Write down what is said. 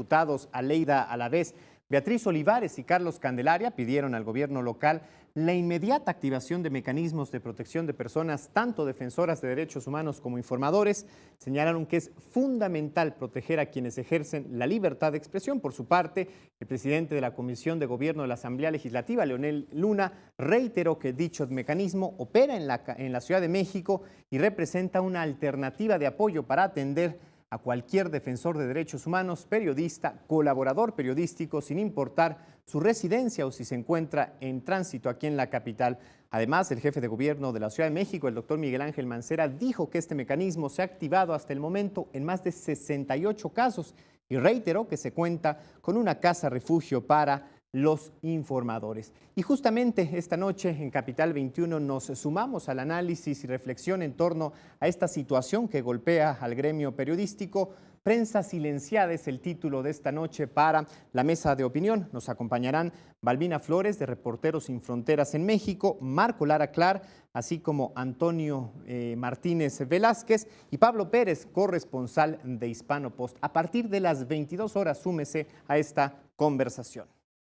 diputados Aleida Alavés, Beatriz Olivares y Carlos Candelaria pidieron al gobierno local la inmediata activación de mecanismos de protección de personas, tanto defensoras de derechos humanos como informadores. Señalaron que es fundamental proteger a quienes ejercen la libertad de expresión. Por su parte, el presidente de la Comisión de Gobierno de la Asamblea Legislativa, Leonel Luna, reiteró que dicho mecanismo opera en la Ciudad de México y representa una alternativa de apoyo para atender a cualquier defensor de derechos humanos, periodista, colaborador periodístico, sin importar su residencia o si se encuentra en tránsito aquí en la capital. Además, el jefe de gobierno de la Ciudad de México, el doctor Miguel Ángel Mancera, dijo que este mecanismo se ha activado hasta el momento en más de 68 casos y reiteró que se cuenta con una casa refugio para los informadores. Y justamente esta noche en Capital 21 nos sumamos al análisis y reflexión en torno a esta situación que golpea al gremio periodístico. Prensa silenciada es el título de esta noche para la mesa de opinión. Nos acompañarán Balbina Flores, de Reporteros Sin Fronteras en México, Marco Lara Clar, así como Antonio Martínez Velázquez y Pablo Pérez, corresponsal de Hispano Post. A partir de las 22 horas, súmese a esta conversación.